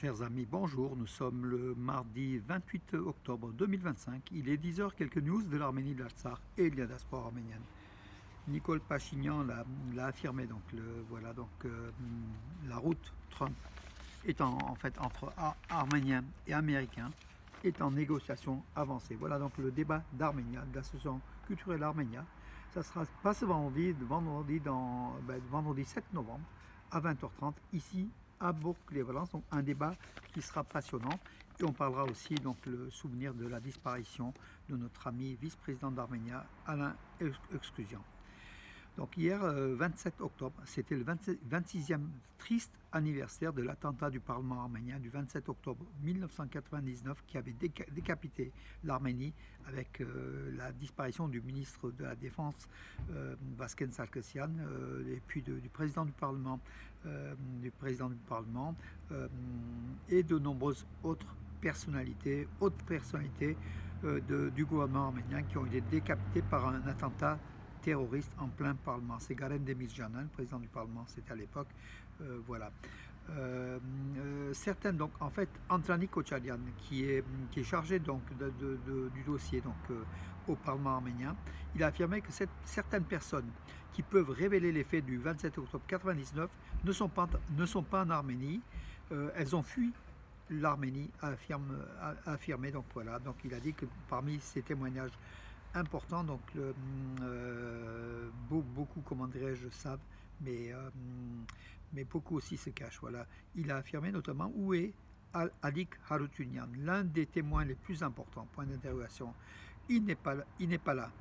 Chers amis, bonjour. Nous sommes le mardi 28 octobre 2025. Il est 10 heures. Quelques news de l'Arménie, de l'Artsakh et de la diaspora arménienne. Nicole Pachinian l'a affirmé. Donc, la route Trump est en fait entre Arméniens et Américains est en négociation avancée. Voilà donc le débat d'Arménia, de l'association culturelle Arménia. Ça sera pas ce vendredi 7 novembre à 20h30 ici à Bourg-les-Valences, donc un débat qui sera passionnant. Et on parlera aussi donc le souvenir de la disparition de notre ami vice-président d'Arménia, Alain Exclusion. Donc hier, 27 octobre, c'était le 26e triste anniversaire de l'attentat du Parlement arménien du 27 octobre 1999 qui avait décapité l'Arménie avec la disparition du ministre de la Défense Vasken Sarkisian et puis du président du Parlement, et de nombreuses autres personnalités du gouvernement arménien qui ont été décapitées par un attentat terroriste en plein Parlement. C'est Garen Demirjanan, le président du Parlement, c'était à l'époque. Voilà. Certaines, donc, en fait, Andranik Kocharian, qui est chargé donc, du dossier donc, au Parlement arménien, il a affirmé que certaines personnes qui peuvent révéler les faits du 27 octobre 1999 ne sont pas en Arménie. Elles ont fui l'Arménie, a affirmé. Donc voilà, donc il a dit que parmi ces témoignages important, donc beaucoup, comment dirais-je, savent, mais beaucoup aussi se cachent. Voilà. Il a affirmé notamment où est Alik Harutunian, l'un des témoins les plus importants, point d'interrogation. Il n'est pas là.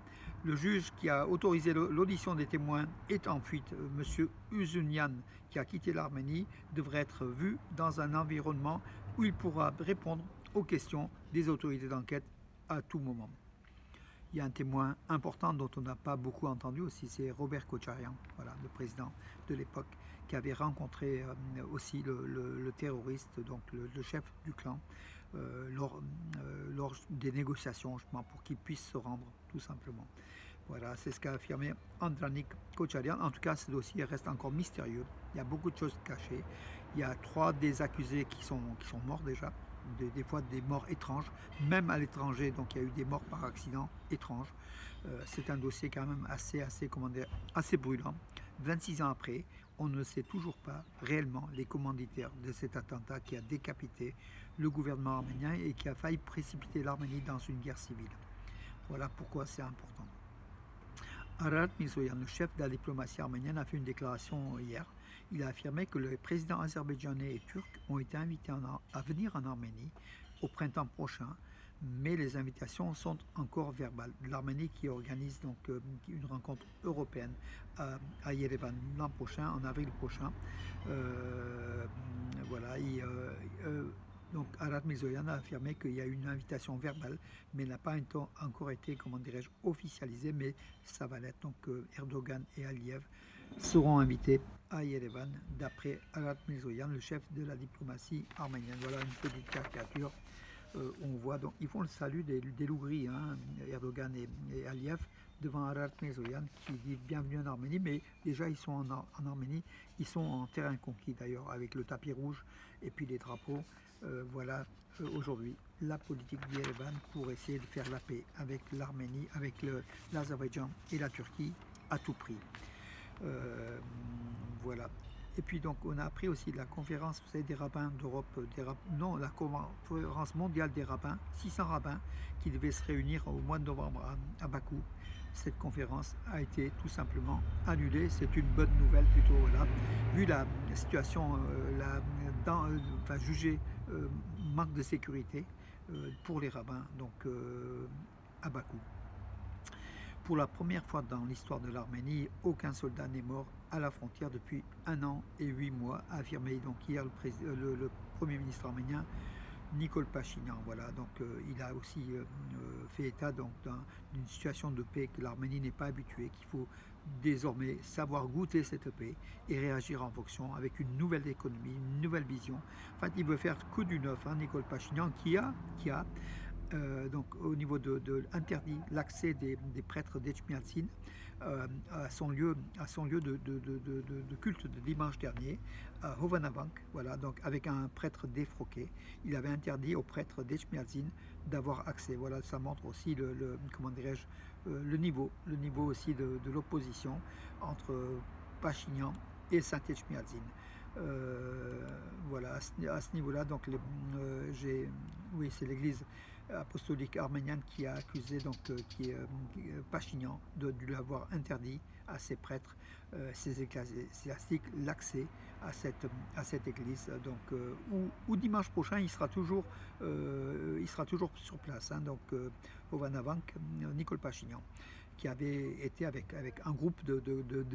Le juge qui a autorisé l'audition des témoins est en fuite. Monsieur Uzunian, qui a quitté l'Arménie, devrait être vu dans un environnement où il pourra répondre aux questions des autorités d'enquête à tout moment. Il y a un témoin important dont on n'a pas beaucoup entendu aussi, c'est Robert Kocharian, voilà, le président de l'époque, qui avait rencontré aussi le terroriste, donc le chef du clan, lors des négociations, justement, pour qu'il puisse se rendre, tout simplement. Voilà, c'est ce qu'a affirmé Andranik Kocharian. En tout cas, ce dossier reste encore mystérieux. Il y a beaucoup de choses cachées. Il y a 3 des accusés qui sont morts déjà. Des fois des morts étranges, même à l'étranger, donc il y a eu des morts par accident étranges. C'est un dossier quand même assez brûlant. 26 ans après, on ne sait toujours pas réellement les commanditaires de cet attentat qui a décapité le gouvernement arménien et qui a failli précipiter l'Arménie dans une guerre civile. Voilà pourquoi c'est important. Arat Mirzoyan, le chef de la diplomatie arménienne, a fait une déclaration hier. Il a affirmé que les présidents azerbaïdjanais et turcs ont été invités à venir en Arménie au printemps prochain, mais les invitations sont encore verbales. L'Arménie qui organise donc une rencontre européenne à Yerevan l'an prochain, en avril prochain. Voilà. Donc Arat Mirzoyan a affirmé qu'il y a une invitation verbale, mais n'a pas encore été, comment dirais-je, officialisée, mais ça va l'être. Donc Erdogan et Aliyev seront invités à Yerevan, d'après Arat Mirzoyan, le chef de la diplomatie arménienne. Voilà une petite caricature. On voit donc, ils font le salut des loups gris, hein, Erdogan et Aliyev, devant Arat Mirzoyan qui dit bienvenue en Arménie, mais déjà ils sont en Arménie, ils sont en terrain conquis d'ailleurs, avec le tapis rouge et puis les drapeaux. Voilà aujourd'hui la politique d'Yerevan pour essayer de faire la paix avec l'Arménie, avec l'Azerbaïdjan et la Turquie à tout prix. Voilà. Et puis donc on a appris aussi de la conférence, vous savez, des rabbins d'Europe, la conférence mondiale des rabbins, 600 rabbins qui devaient se réunir au mois de novembre à Bakou. Cette conférence a été tout simplement annulée. C'est une bonne nouvelle plutôt, voilà, vu la situation, jugée manque de sécurité pour les rabbins, donc à Bakou. Pour la première fois dans l'histoire de l'Arménie, aucun soldat n'est mort à la frontière depuis 1 an et 8 mois, a affirmé donc hier le Premier ministre arménien Nicole Pachinian. Voilà, donc il a aussi fait état d'une situation de paix que l'Arménie n'est pas habituée, qu'il faut désormais savoir goûter cette paix et réagir en fonction avec une nouvelle économie, une nouvelle vision. En fait, il veut faire que du neuf, hein, Nicole Pachinian, qui a donc au niveau de interdit l'accès des prêtres d'Echmiadzin à son lieu de culte de dimanche dernier, à Hovanavank, voilà, donc avec un prêtre défroqué. Il avait interdit au prêtre d'Echmiadzin d'avoir accès. Voilà, ça montre aussi comment dirais-je, le niveau aussi de l'opposition entre Pachinian et Saint-Echmiadzin. Voilà, à ce niveau-là, donc oui, c'est l'Église apostolique arménienne qui a accusé Pachinian de lui avoir interdit à ses prêtres, ses ecclésiastiques, l'accès à cette église. Donc, où dimanche prochain, il sera toujours sur place. Hein, donc, au Vanavank, Nicole Pachinian, qui avait été avec un groupe de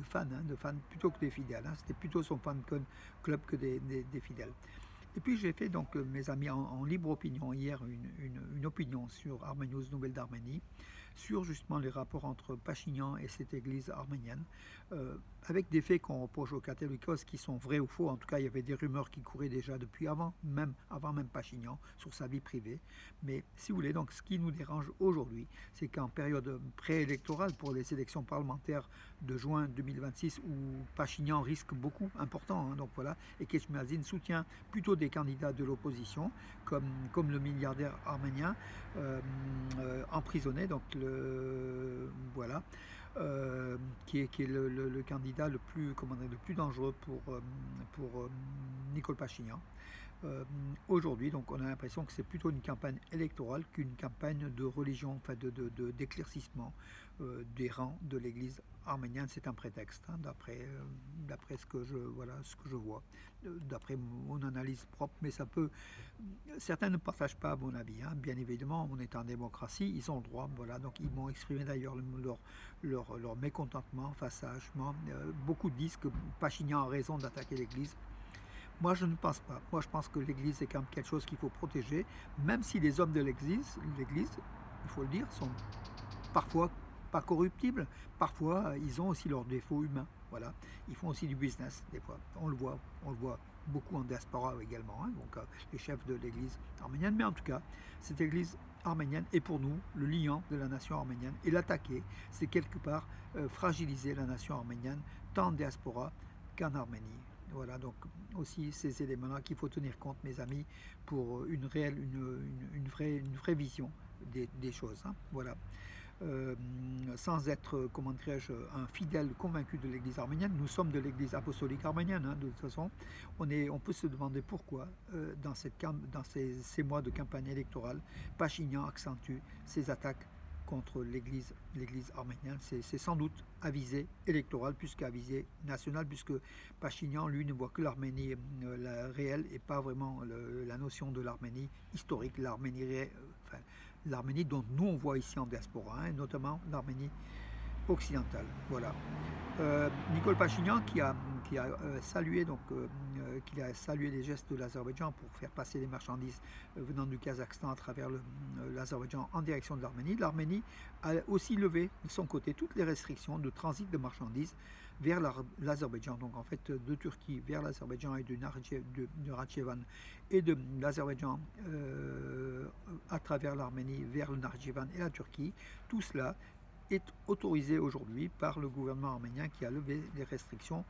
fans, hein, de fans plutôt que des fidèles. Hein, c'était plutôt son fan club que des fidèles. Et puis j'ai fait donc, mes amis, en libre opinion hier, une opinion sur Armenius Nouvelle d'Arménie, sur justement les rapports entre Pachinian et cette église arménienne, avec des faits qu'on reproche aux catholiques qui sont vrais ou faux. En tout cas, il y avait des rumeurs qui couraient déjà depuis avant même Pachinian, sur sa vie privée. Mais si vous voulez, donc ce qui nous dérange aujourd'hui, c'est qu'en période préélectorale pour les élections parlementaires de juin 2026, où Pachinian risque beaucoup, important, hein, donc voilà, et qu'Echmiadzin soutient plutôt des candidats de l'opposition, comme le milliardaire arménien emprisonné, donc voilà, qui est le candidat le plus dangereux pour Nicole Pachinian. Aujourd'hui, donc, on a l'impression que c'est plutôt une campagne électorale qu'une campagne de religion, enfin d'éclaircissement des rangs de l'Église arménienne. C'est un prétexte, hein, d'après ce que je vois, d'après mon analyse propre. Mais certains ne partagent pas mon avis. Hein. Bien évidemment, on est en démocratie, ils ont le droit. Voilà, donc ils m'ont exprimé d'ailleurs leur mécontentement face à Hachement. Beaucoup disent que Pachinian a raison d'attaquer l'Église. Moi, je ne pense pas. Moi, je pense que l'Église est quand même quelque chose qu'il faut protéger, même si les hommes de l'Église, il faut le dire, sont parfois pas corruptibles. Parfois, ils ont aussi leurs défauts humains. Voilà, ils font aussi du business des fois. On le voit beaucoup en diaspora également. Hein, donc, les chefs de l'Église arménienne. Mais en tout cas, cette Église arménienne est pour nous le liant de la nation arménienne. Et l'attaquer, c'est quelque part fragiliser la nation arménienne, tant en diaspora qu'en Arménie. Voilà, donc aussi ces éléments-là qu'il faut tenir compte, mes amis, pour une vraie vision des choses. Hein, voilà. Sans être, comment dirais-je, un fidèle convaincu de l'Église arménienne, nous sommes de l'Église apostolique arménienne. Hein, de toute façon, on peut se demander pourquoi, dans ces mois de campagne électorale, Pachinian accentue ses attaques contre l'Église arménienne. C'est sans doute à visée électorale plus qu'à visée nationale, puisque Pachinian, lui, ne voit que l'Arménie réelle et pas vraiment la notion de l'Arménie historique, l'Arménie dont nous on voit ici en diaspora, hein, notamment l'Arménie occidentale. Voilà. Nicole Pachinian qui a salué les gestes de l'Azerbaïdjan pour faire passer les marchandises venant du Kazakhstan à travers l'Azerbaïdjan en direction de l'Arménie. L'Arménie a aussi levé de son côté toutes les restrictions de transit de marchandises vers l'Azerbaïdjan, donc en fait de Turquie vers l'Azerbaïdjan et de Nakhchivan et de l'Azerbaïdjan à travers l'Arménie vers le Nakhchivan et la Turquie. Tout cela est autorisé aujourd'hui par le gouvernement arménien qui a levé les restrictions.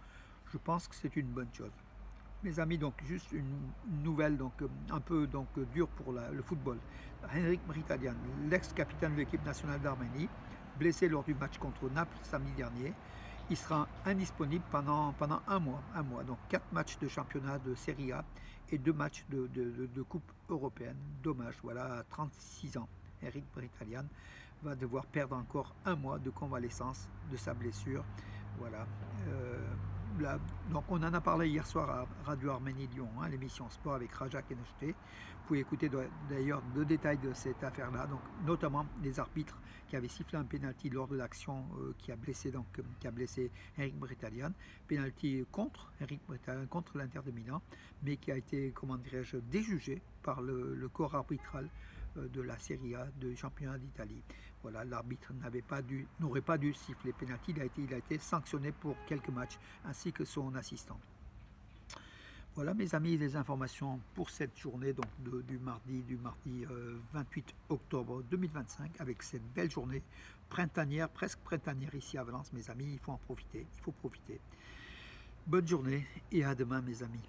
Je pense que c'est une bonne chose. Mes amis, donc juste une nouvelle un peu dure pour le football. Henrik Mkhitaryan, l'ex-capitaine de l'équipe nationale d'Arménie, blessé lors du match contre Naples samedi dernier, il sera indisponible pendant un mois. Donc 4 matchs de championnat de Serie A et 2 matchs de Coupe européenne. Dommage, voilà, à 36 ans. Henrik Mkhitaryan va devoir perdre encore un mois de convalescence de sa blessure. Voilà. Donc on en a parlé hier soir à Radio Arménie Lyon, hein, l'émission Sport avec Raja Kenechté. Vous pouvez écouter d'ailleurs le détail de cette affaire-là, donc notamment les arbitres qui avaient sifflé un pénalty lors de l'action qui a blessé Henrik Mkhitaryan. Pénalty contre Henrik Mkhitaryan, contre l'Inter de Milan, mais qui a été, comment dirais-je, déjugé par le corps arbitral de la Serie A du championnat d'Italie. Voilà, l'arbitre n'aurait pas dû siffler pénalty. Il a été sanctionné pour quelques matchs, ainsi que son assistant. Voilà mes amis, les informations pour cette journée donc du mardi 28 octobre 2025 avec cette belle journée printanière, presque printanière ici à Valence mes amis, il faut en profiter, il faut profiter. Bonne journée et à demain mes amis.